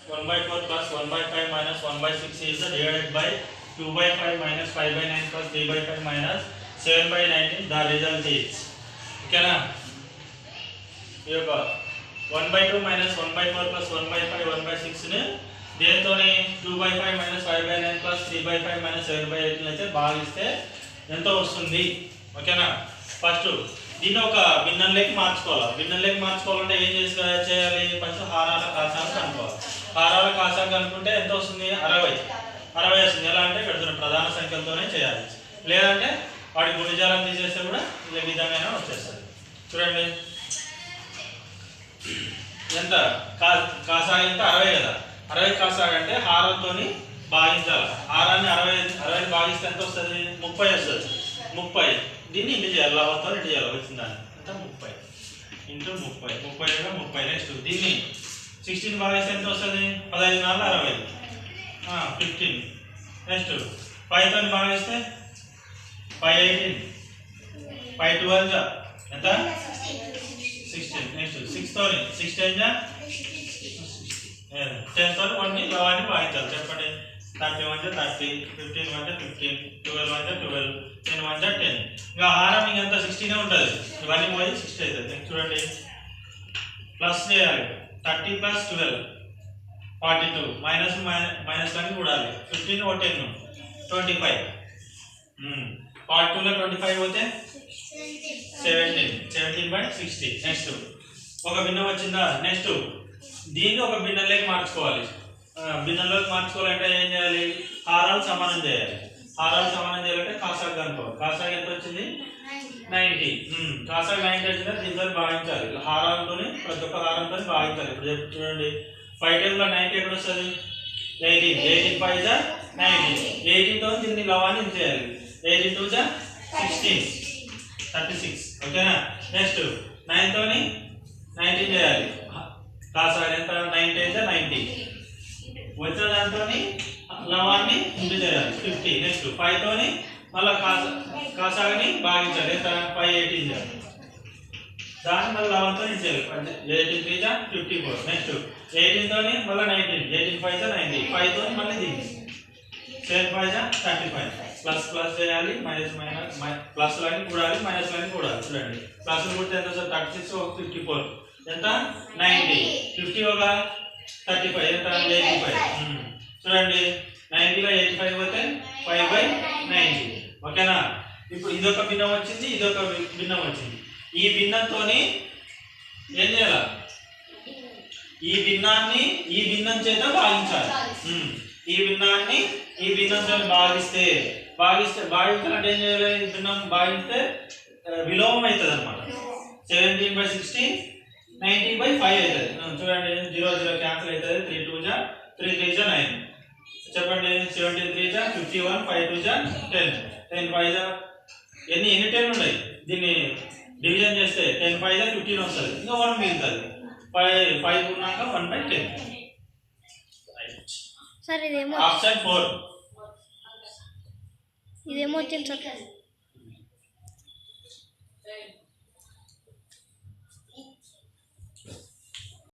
1/4 plus 1/5 minus 1/6 is divided by 2/5 minus 5/9 plus 3/5 minus 7/19. The result is ఓకేనా. ఈ యొక్క 1/2 minus 1/4 plus 1/5 1/6 ని దేంతోని 2/5 minus 5/9 plus 3/5 minus 7/18 అయితే భాగిస్తే ఎంత వస్తుంది. ఓకేనా. ఫస్ట్ దీన్ని ఒక భిన్నంలోకి మార్చుకోవాలి. భిన్నంలోకి మార్చుకోవాలంటే ఏం చేయాలి, ఫస్ట్ హారాల కాసాలు కనుక్కోవాలి. హారాల కాసాలు కనుక్కుంటే ఎంత వస్తుంది, 60 వస్తుంది. ఎలా అంటే ఇక్కడ ప్రధాన సంఖ్యలతోనే చేయాలి, లేదంటే వాడి గుణిజాలను తీసేస్తే కూడా ఈ విధంగానే వచ్చేస్తుంది. చూడండి ఎంత కాసాగు ఎంత 60 కదా. 60 కాసాగు అంటే హారంతో భాగించాలి. హారాన్ని 60 భాగిస్తే ఎంత వస్తుంది, 30 వస్తుంది. 30 దీన్ని ఇంటి చేయాలి, లవంతో ఇంటి చేయాలి. వచ్చిందాన్ని ఎంత 30 ఇంటూ 30 30 నెక్స్ట్ దీన్ని 16 భాగిస్తే ఎంత వస్తుంది, 15 4 60 15. నెక్స్ట్ 5తో భాగిస్తే 5 18 5 12 ఎంత 16. నెక్స్ట్ 6తో 6 10 10తో 1ని లవాన్ని భాగించాలి. చెప్పండి 31 30 15 15 12 12 10 10. ఇంకా హారం ఇంకంతా 16 ఉంటుంది. ఇవన్నీ పోయి 60 అవుతుంది. నెక్స్ట్ చూడండి ప్లస్ చేయాలి. 30 plus 12 42 మైనస్ అని కూడాలి. 15 ఒక 10 25. 42లో 25 పోతే 17/60. నెక్స్ట్ ఒక భిన్నం వచ్చిందా. నెక్స్ట్ దీన్ని ఒక భిన్నంలోకి మార్చుకోవాలి. భిన్నంలోకి మార్చుకోవాలంటే ఏం చేయాలి, హారాలు సమానం చేయాలి. హారాలు సమానం చేయాలంటే కాసాగు కనుక్కోవాలి. కాసాగు ఎంత వచ్చింది, 90. కాసాగు 90 వచ్చిందా దీంతో భాగించాలి. హారాలతో ప్రతి ఒక్క హారంతో భాగించాలి. ఇప్పుడు చూడండి 5 టైమ్లో 90 ఎక్కడ వస్తుంది, 18. 18 5 90. 18తో దీన్ని లవాన్ని చేయాలి. 18 2 16 36. ఓకేనా. నెక్స్ట్ 9తో 19 చేయాలి. కాసాగు ఎంత 9 90. వచ్చిన దాంతో లవాన్ని ఇంటి చేయాలి 50. నెక్స్ట్ 5తో మళ్ళీ కాసాగుని భాగించాలి. ఎంత 5 18 చేయాలి. దాన్ని మళ్ళీ లవంతో ఇంటి చేయాలి. 18 3 54. నెక్స్ట్ 18తో మళ్ళీ 19. 18 5 90. 5తో మళ్ళీ దీన్ని 7 5 35. ప్లస్ చేయాలి, మైనస్ ప్లస్ లైన్ కూడాలి, మైనస్ లైన్ కూడాలి. చూడండి ప్లస్ కూడితే ఎంత వస్తుంది, 36 ఒక 54 ఎంత 90. 50 ఒక 35 ఎంత 85. చూడండి 90లో 85 పోతే 5/90. ఓకేనా. ఇప్పుడు ఇదొక భిన్నం వచ్చింది, ఇదొక భిన్నం వచ్చింది. ఈ భిన్నంతో ఏం చేయాలి, ఈ భిన్నాన్ని ఈ భిన్నం చేత భాగించాలి. ఈ భిన్నాన్ని ఈ భిన్నంతో భాగించాలంటే ఏం చేయాలి, ఈ భిన్నం భాగిస్తే విలోమం అవుతుంది అనమాట. 17/16 90/5 అవుతుంది. చూడండి 0 0 క్యాన్సిల్ అవుతుంది. 3 2 3 3 9. చెప్పండి 17 3 51 5 2 10 10 5 ఎన్ని 10 ఉన్నాయి. దీన్ని డివిజన్ చేస్తే 10 5 15 వస్తుంది. ఇంకా 1 మిగులుతుంది. 5 ఉన్నాక 1/10. సార్ ఇదేమో ఆప్షన్ 4. ఇదేమో వచ్చింది సార్.